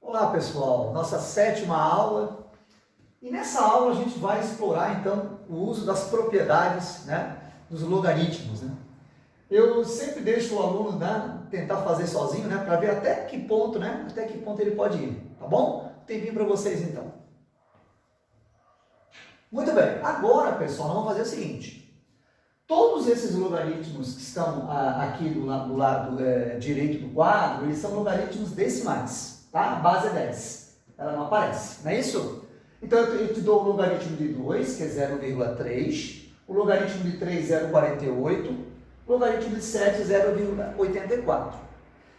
Olá pessoal, nossa 7ª aula, e nessa aula a gente vai explorar então o uso das propriedades, dos logaritmos. Eu sempre deixo o aluno tentar fazer sozinho, para ver até que ponto ele pode ir, tá bom? Tempinho para vocês então. Muito bem, agora pessoal, nós vamos fazer o seguinte: todos esses logaritmos que estão aqui do lado direito do quadro, eles são logaritmos decimais, tá? A base é 10, ela não aparece, não é isso? Então eu te dou o logaritmo de 2, que é 0,3, o logaritmo de 3, 0,48, o logaritmo de 7, 0,84.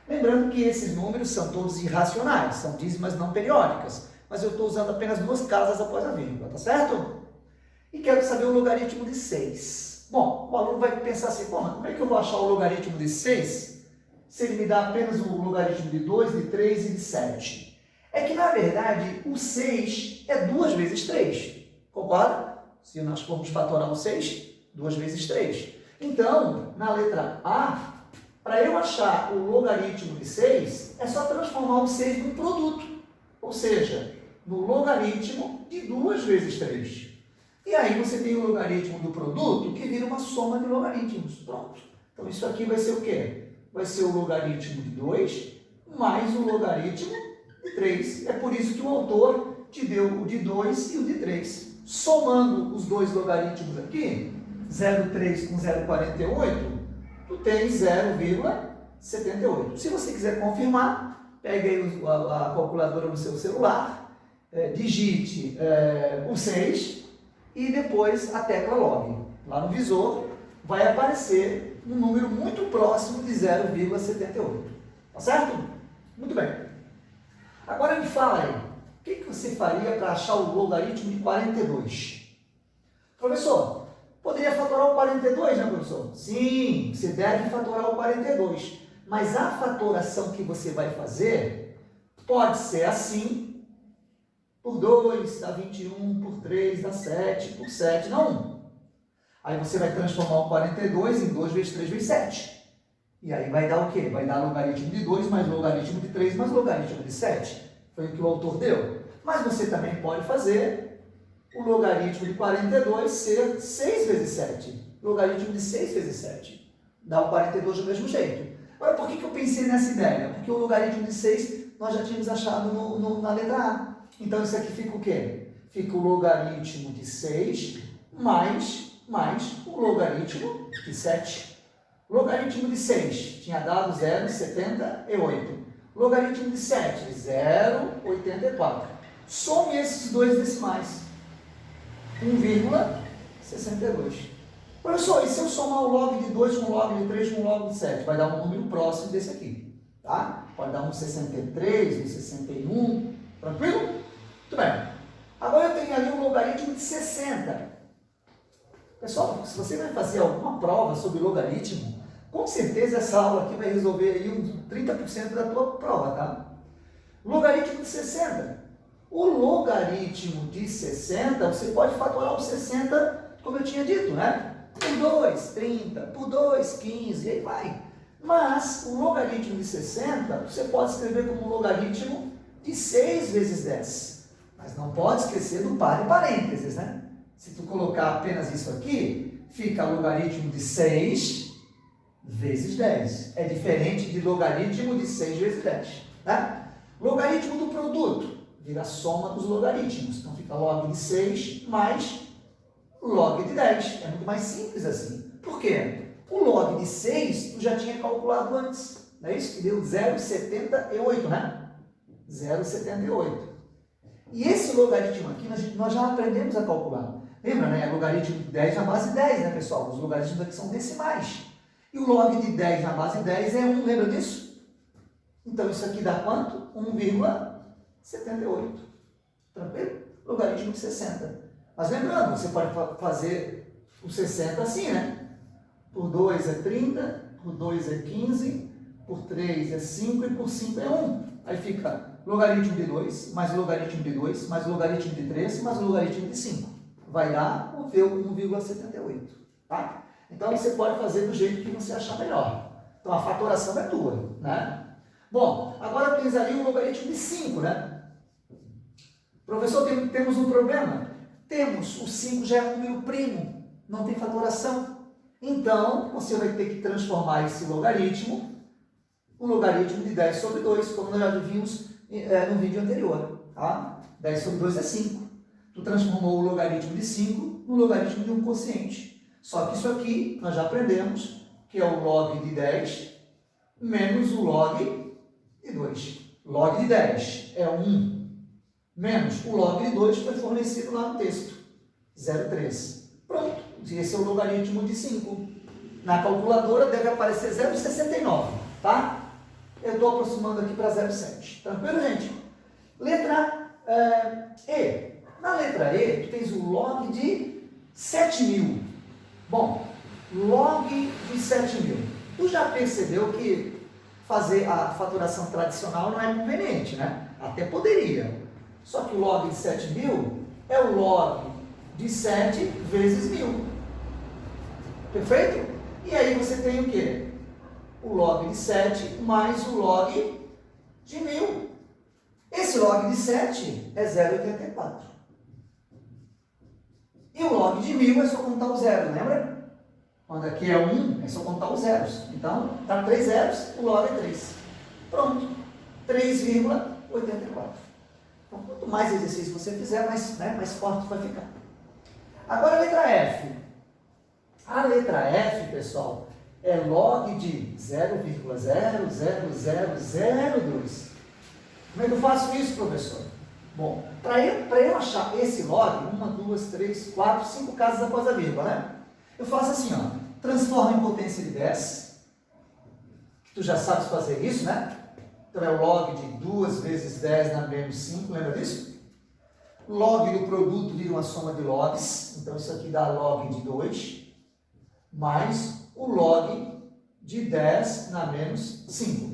Lembrando que esses números são todos irracionais, são dízimas não periódicas, mas eu estou usando apenas duas casas após a vírgula, tá certo? E quero saber o logaritmo de 6. Bom, o aluno vai pensar assim: como é que eu vou achar o logaritmo de 6 se ele me dá apenas o logaritmo de 2, de 3 e de 7? É que, na verdade, o 6 é 2 vezes 3, concorda? Se nós formos fatorar o 6, 2 vezes 3. Então, na letra A, para eu achar o logaritmo de 6, é só transformar o 6 num produto, ou seja, no logaritmo de 2 vezes 3. E aí você tem o logaritmo do produto que vira uma soma de logaritmos. Pronto. Então isso aqui vai ser o quê? Vai ser o logaritmo de 2 mais o logaritmo de 3. É por isso que o autor te deu o de 2 e o de 3. Somando os dois logaritmos aqui, 0,3 com 0,48, tu tem 0,78. Se você quiser confirmar, pegue aí a calculadora no seu celular, digite o 6 e depois a tecla log. Lá no visor vai aparecer um número muito próximo de 0,78. Tá certo? Muito bem. Agora me fala aí, o que você faria para achar o logaritmo de 42? Professor, poderia fatorar o 42, né, professor? Sim, você deve fatorar o 42. Mas a fatoração que você vai fazer pode ser assim: por 2 dá 21, por 3 dá 7, por 7 dá 1. Aí você vai transformar o 42 em 2 vezes 3 vezes 7. E aí vai dar o quê? Vai dar logaritmo de 2 mais logaritmo de 3 mais logaritmo de 7. Foi o que o autor deu. Mas você também pode fazer o logaritmo de 42 ser 6 vezes 7. Logaritmo de 6 vezes 7. Dá o 42 do mesmo jeito. Agora, por que eu pensei nessa ideia? Porque o logaritmo de 6 nós já tínhamos achado na letra A. Então, isso aqui fica o quê? Fica o logaritmo de 6 mais o logaritmo de 7. Logaritmo de 6 tinha dado 0,78. Logaritmo de 7, 0,84. Some esses dois decimais. 1,62. Professor, e se eu somar o log de 2 com o log de 3 com o log de 7? Vai dar um número próximo desse aqui. Tá? Pode dar um 63, um 61. Tranquilo? Muito bem. Agora eu tenho ali um logaritmo de 60. Pessoal, se você vai fazer alguma prova sobre logaritmo, com certeza essa aula aqui vai resolver aí uns 30% da tua prova, tá? Logaritmo de 60. O logaritmo de 60, você pode fatorar o 60, como eu tinha dito, né? Por 2, 30, por 2, 15, e aí vai. Mas o logaritmo de 60, você pode escrever como logaritmo de 6 vezes 10. Mas não pode esquecer do par e parênteses, né? Se tu colocar apenas isso aqui, fica logaritmo de 6 vezes 10. É diferente de logaritmo de 6 vezes 10. Tá? Logaritmo do produto vira a soma dos logaritmos. Então fica log de 6 mais log de 10. É muito mais simples assim. Por quê? O log de 6 tu já tinha calculado antes. Não é isso? Que deu 0,78, né? 0,78. E esse logaritmo aqui nós já aprendemos a calcular. Lembra, né? Logaritmo de 10 na base 10, né, pessoal? Os logaritmos aqui são decimais. E o log de 10 na base 10 é 1, lembra disso? Então isso aqui dá quanto? 1,78. Tranquilo? Logaritmo de 60. Mas lembrando, você pode fazer o 60 assim, né? Por 2 é 30, por 2 é 15, por 3 é 5 e por 5 é 1. Aí fica logaritmo de 2, mais logaritmo de 2, mais logaritmo de 3, mais logaritmo de 5. Vai dar o teu 1,78. Tá? Então você pode fazer do jeito que você achar melhor. Então a fatoração é tua, né? Bom, agora tens ali o logaritmo de 5, né? Professor, temos um problema? Temos, o 5 já é um número primo, não tem fatoração. Então, você vai ter que transformar esse logaritmo, o logaritmo de 10 sobre 2, como nós já vimos no vídeo anterior. Tá? 10 sobre 2 é 5. Tu transformou o logaritmo de 5 no logaritmo de um quociente. Só que isso aqui, nós já aprendemos, que é o log de 10 menos o log de 2. Log de 10 é 1, menos o log de 2 foi fornecido lá no texto, 0,3. Pronto, esse é o logaritmo de 5. Na calculadora deve aparecer 0,69, tá? Eu estou aproximando aqui para 0,7. Tranquilo, gente? Letra E. Na letra E, tu tens o log de 7.000. Bom, log de 7.000. Tu já percebeu que fazer a faturação tradicional não é conveniente, né? Até poderia. Só que o log de 7.000 é o log de 7 vezes 1.000. Perfeito? E aí você tem o quê? O log de 7 mais o log de 1.000. Esse log de 7 é 0,84. E o log de 1.000 é só contar o zero, lembra? Quando aqui é 1, é só contar os zeros. Então, dá 3 zeros, o log é 3. Pronto. 3,84. Então, quanto mais exercício você fizer, mais forte vai ficar. Agora a letra F. A letra F, pessoal, é log de 0,00002. Como é que eu faço isso, professor? Bom, para eu achar esse log, 1, 2, 3, 4, 5 casas após a vírgula, né? Eu faço assim, ó, transforma em potência de 10, que tu já sabes fazer isso, né? Então é o log de 2 vezes 10 na menos 5, lembra disso? Log do produto vira uma soma de logs, então isso aqui dá log de 2, mais o log de 10 na menos 5.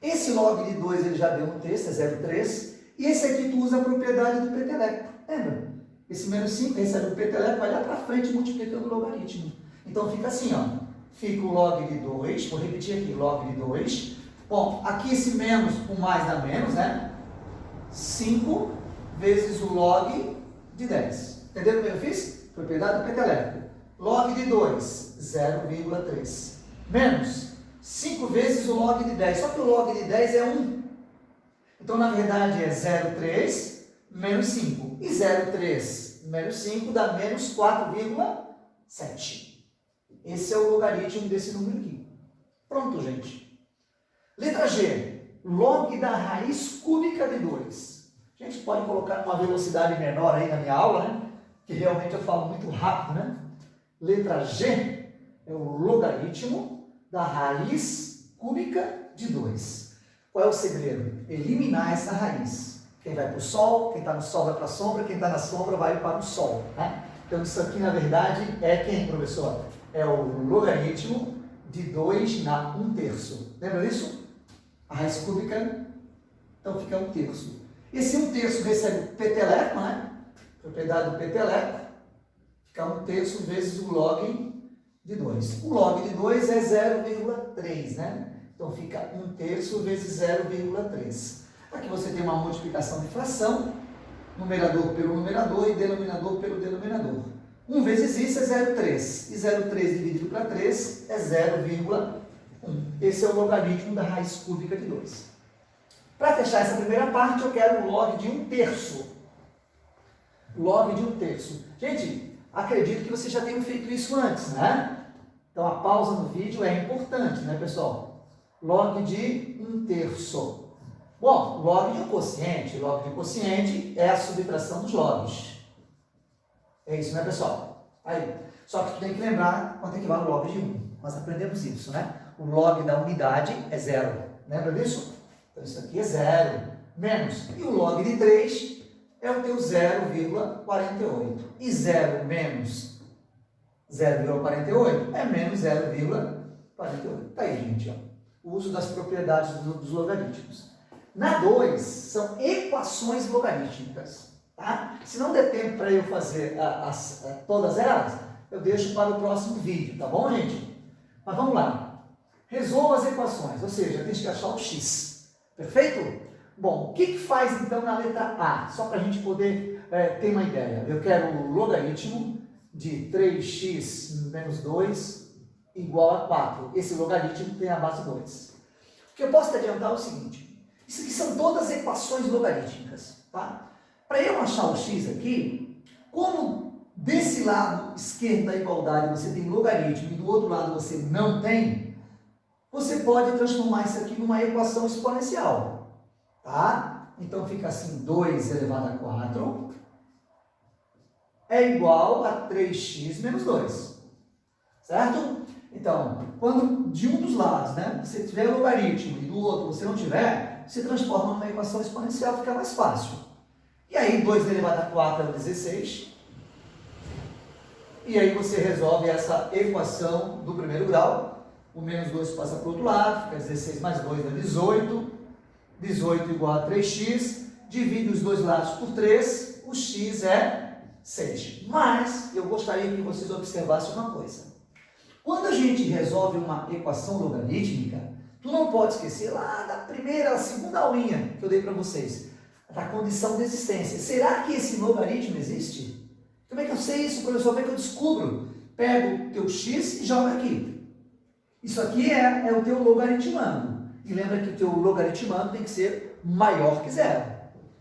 Esse log de 2 ele já deu no texto, é 0,3, e esse aqui tu usa a propriedade do peteleco, lembra? Esse menos 5 recebe o peteleco, vai lá para frente multiplicando o logaritmo. Então fica assim, ó, fica o log de 2, vou repetir aqui, log de 2. Bom, aqui esse menos, o mais dá menos, né? 5 vezes o log de 10. Entendeu como eu fiz? Propriedade do peteleco. Log de 2, 0,3. Menos 5 vezes o log de 10. Só que o log de 10 é 1. Então, na verdade, é 0,3 menos 5. E 0,3 menos 5 dá menos 4,7. Esse é o logaritmo desse número aqui. Pronto, gente. Letra G. Log da raiz cúbica de 2. A gente pode colocar uma velocidade menor aí na minha aula, né? Que realmente eu falo muito rápido, né? Letra G é o logaritmo da raiz cúbica de 2. Qual é o segredo? Eliminar essa raiz. Quem vai para o sol, quem está no sol vai para a sombra, quem está na sombra vai para o sol. Né? Então isso aqui, na verdade, é quem, professor? É o logaritmo de 2 na 1/3. Lembra disso? A raiz cúbica, então fica 1/3. Esse 1/3 recebe o peteleco, né? Propriedade do peteleco. Fica 1/3 vezes o log de 2. O log de 2 é 0,3, né? Então fica 1/3 vezes 0,3. Aqui você tem uma multiplicação de fração, numerador pelo numerador e denominador pelo denominador. 1 vezes isso é 0,3. E 0,3 dividido para 3 é 0,1. Esse é o logaritmo da raiz cúbica de 2. Para fechar essa primeira parte, eu quero o log de 1/3. Log de 1/3. Gente, acredito que vocês já tenham feito isso antes, né? Então a pausa no vídeo é importante, né, pessoal? Log de 1/3. Bom, log de um quociente. Log de um quociente é a subtração dos logs. É isso, né, pessoal? Aí, só que tu tem que lembrar quanto equivale o log de 1. Nós aprendemos isso, né? O log da unidade é 0. Lembra disso? Então isso aqui é 0. Menos. E o log de 3 é o teu 0,48. E 0 menos 0,48 é menos 0,48. Tá aí, gente, ó. O uso das propriedades dos logaritmos. Na 2, são equações logarítmicas. Tá? Se não der tempo para eu fazer todas elas, eu deixo para o próximo vídeo, tá bom, gente? Mas vamos lá. resolva as equações, ou seja, tem que achar o x. Perfeito? Bom, o que faz então na letra A? Só para a gente poder ter uma ideia. Eu quero o logaritmo de 3x menos 2 igual a 4. Esse logaritmo tem a base 2. O que eu posso te adiantar é o seguinte. Isso aqui são todas equações logarítmicas. Tá? Para eu achar o x aqui, como desse lado esquerdo da igualdade você tem logaritmo e do outro lado você não tem, você pode transformar isso aqui numa equação exponencial. Tá? Então fica assim, 2 elevado a 4 é igual a 3x menos 2. Certo? Então, quando de um dos lados, né, você tiver logaritmo e do outro você não tiver, você transforma numa equação exponencial, fica mais fácil. E aí 2 elevado a 4 é 16. E aí você resolve essa equação do primeiro grau. O menos 2 passa para o outro lado, fica 16 mais 2 dá 18. 18 igual a 3x, divide os dois lados por 3, o x é 6. Mas eu gostaria que vocês observassem uma coisa. Quando a gente resolve uma equação logarítmica, tu não pode esquecer lá da primeira, segunda aulinha que eu dei para vocês, da condição de existência. Será que esse logaritmo existe? Como é que eu sei isso, professor? Como é que eu descubro? Pego o teu x e jogo aqui. Isso aqui é o teu logaritmando. E lembra que o teu logaritmando tem que ser maior que zero.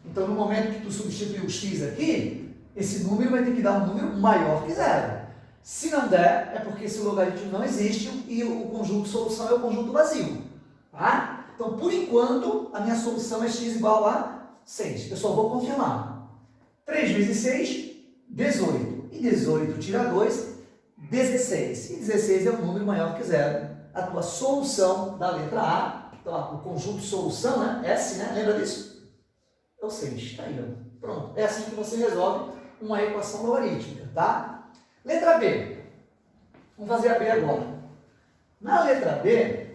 Então, no momento que tu substituir o x aqui, esse número vai ter que dar um número maior que zero. Se não der, é porque esse logaritmo não existe e o conjunto solução é o conjunto vazio. Tá? Então, por enquanto, a minha solução é x igual a 6. Eu só vou confirmar. 3 vezes 6, 18. E 18 tira 2, 16. E 16 é um número maior que zero. A tua solução da letra A, então, o conjunto solução, né? S, né? Lembra disso? É o 6. Está aí, ó. Pronto. É assim que você resolve uma equação logarítmica, tá? Letra B. Vamos fazer a B agora. Na letra B,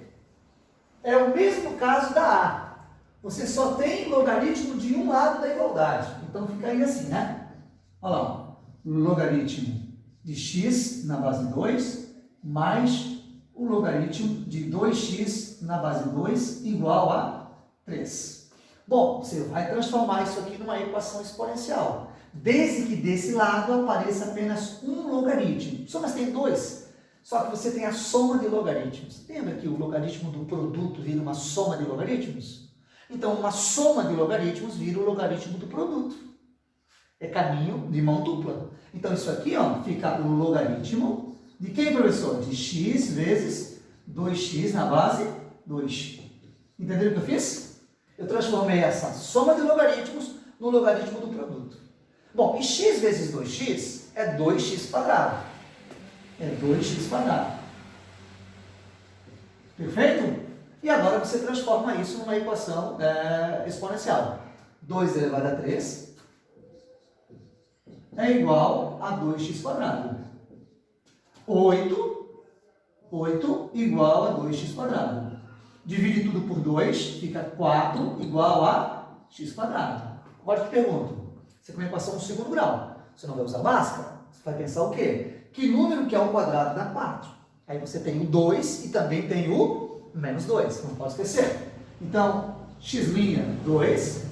é o mesmo caso da A. Você só tem logaritmo de um lado da igualdade. Então, fica aí assim, né? Olha lá. Logaritmo de x na base 2 mais o logaritmo de 2x na base 2 igual a 3. Bom, você vai transformar isso aqui numa equação exponencial, desde que desse lado apareça apenas um logaritmo. Só mas tem dois, só que você tem a soma de logaritmos. Lembra que o logaritmo do produto vira uma soma de logaritmos? Então, uma soma de logaritmos vira o logaritmo do produto. É caminho de mão dupla. Então, isso aqui ó, fica o logaritmo de quem, professor? De x vezes 2x na base 2. Entenderam o que eu fiz? Eu transformei essa soma de logaritmos no logaritmo do produto. Bom, e x vezes 2x é 2x quadrado. É 2x quadrado. Perfeito? E agora você transforma isso numa equação exponencial. 2 elevado a 3 é igual a 2x quadrado. 8 igual a 2x quadrado. Divide tudo por 2, fica 4 igual a x quadrado. Agora eu te pergunto, você tem uma equação no segundo grau, você não vai usar Bhaskara? Você vai pensar o quê? Que número que é o quadrado dá 4? Aí você tem o 2 e também tem o menos 2, não pode esquecer. Então, x' 2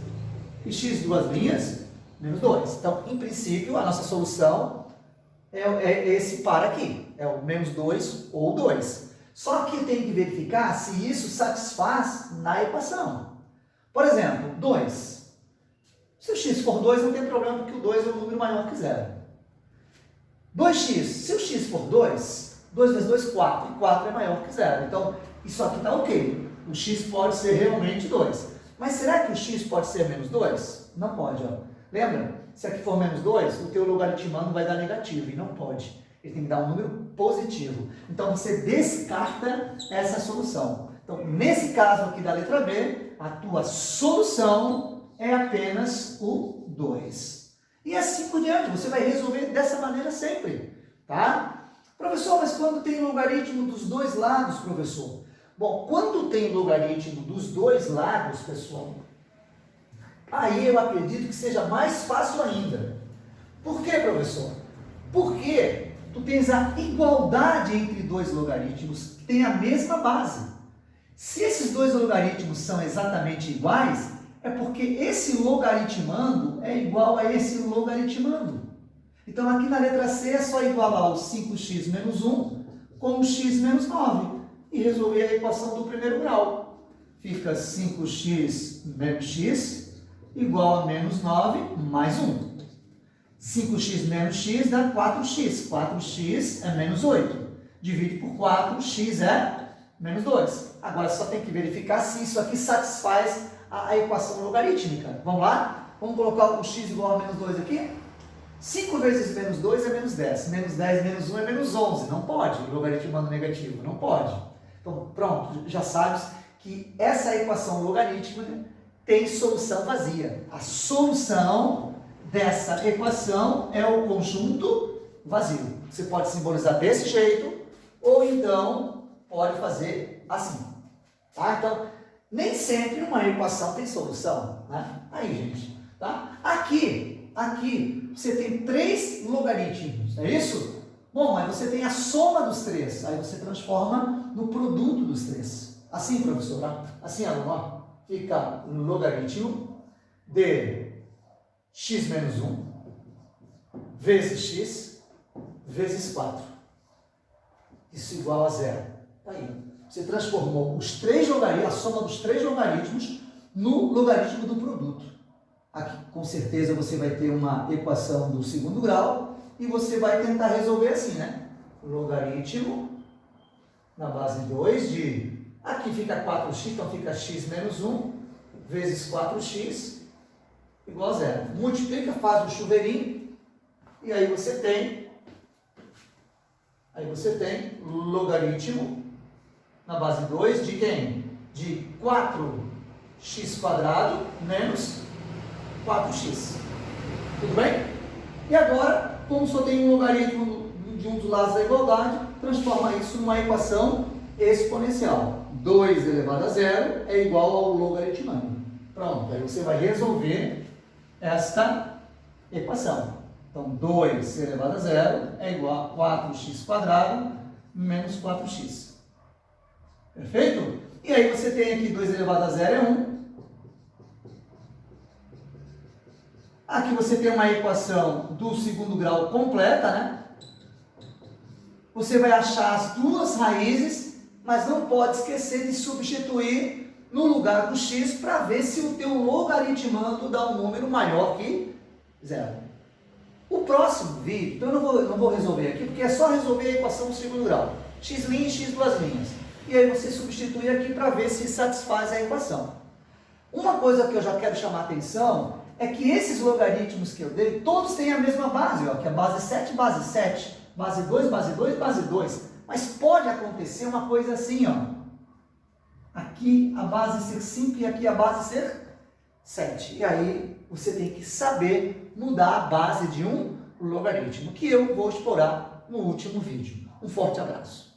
e x duas linhas, menos 2. Então, em princípio, a nossa solução é esse par aqui, é o menos 2 ou 2. Só que tem que verificar se isso satisfaz na equação. Por exemplo, 2. Se o x for 2, não tem problema, porque o 2 é um número maior que zero. 2x, se o x for 2, 2 vezes 2, 4, e 4 é maior que zero. Então, isso aqui está ok. O x pode ser realmente 2. Mas será que o x pode ser menos 2? Não pode, ó. Lembra? Se aqui for menos 2, o teu logaritmando vai dar negativo, e não pode. Ele tem que dar um número positivo. Então, você descarta essa solução. Então, nesse caso aqui da letra B, a tua solução é apenas o 2. E assim por diante, você vai resolver dessa maneira sempre, tá? Professor, mas quando tem logaritmo dos dois lados, professor? Bom, quando tem logaritmo dos dois lados, pessoal, aí eu acredito que seja mais fácil ainda. Por quê, professor? Porque tu tens a igualdade entre dois logaritmos que têm a mesma base. dois logaritmos são exatamente iguais, é porque esse logaritmando é igual a esse logaritmando. Então, aqui na letra C é só igualar o 5x menos 1 com o x menos 9 e resolver a equação do primeiro grau. Fica 5x menos x igual a menos 9 mais 1. 5x menos x dá 4x. 4x é menos 8. Divide por 4, x é menos 2. Agora só tem que verificar se isso aqui satisfaz a equação logarítmica. Vamos lá? Vamos colocar o x igual a menos 2 aqui? 5 vezes menos 2 é menos 10. Menos 10 menos 1 é menos 11. Não pode. Logaritmando negativo. Não pode. Então, pronto. Já sabes que essa equação logarítmica tem solução vazia. A solução dessa equação é o conjunto vazio. Você pode simbolizar desse jeito ou então pode fazer assim. Tá? Então, nem sempre uma equação tem solução. Né? Aí, gente. Tá? Aqui você tem 3 logaritmos. É isso? Bom, mas você tem a soma dos 3. Aí você transforma no produto dos 3. Assim, professor. Tá? Assim, aluno. Ó. Fica logaritmo de x menos 1 vezes x vezes 4. Isso igual a 0. Tá aí. Você transformou os 3 logaritmos, a soma dos 3 logaritmos no logaritmo do produto. Aqui, com certeza, você vai ter uma equação do segundo grau e você vai tentar resolver assim, né? Logaritmo na base 2 de... Aqui fica 4x, então fica x menos 1 vezes 4x igual a 0. Multiplica, faz o chuveirinho e aí você tem logaritmo na base 2 de quem? De 4x² menos 4x. Tudo bem? E agora, como só tem um logaritmo de um dos lados da igualdade, transforma isso numa equação exponencial. 2 elevado a 0 é igual ao logaritmando. Pronto, aí você vai resolver esta equação. Então, 2 elevado a 0 é igual a 4x² menos 4x. Perfeito? E aí você tem aqui 2 elevado a 0 é 1. Aqui você tem uma equação do segundo grau completa, né? Você vai achar as duas raízes, mas não pode esquecer de substituir no lugar do x para ver se o teu logaritmando dá um número maior que 0. O próximo vídeo, então eu não vou resolver aqui, porque é só resolver a equação do segundo grau. X' e x duas linhas. E aí você substitui aqui para ver se satisfaz a equação. Uma coisa que eu já quero chamar a atenção é que esses logaritmos que eu dei, todos têm a mesma base, ó, que é base 7, base 7, base 2, base 2, base 2. Mas pode acontecer uma coisa assim, ó. Aqui a base ser 5 e aqui a base ser 7. E aí você tem que saber mudar a base de um logaritmo, que eu vou explorar no último vídeo. Um forte abraço.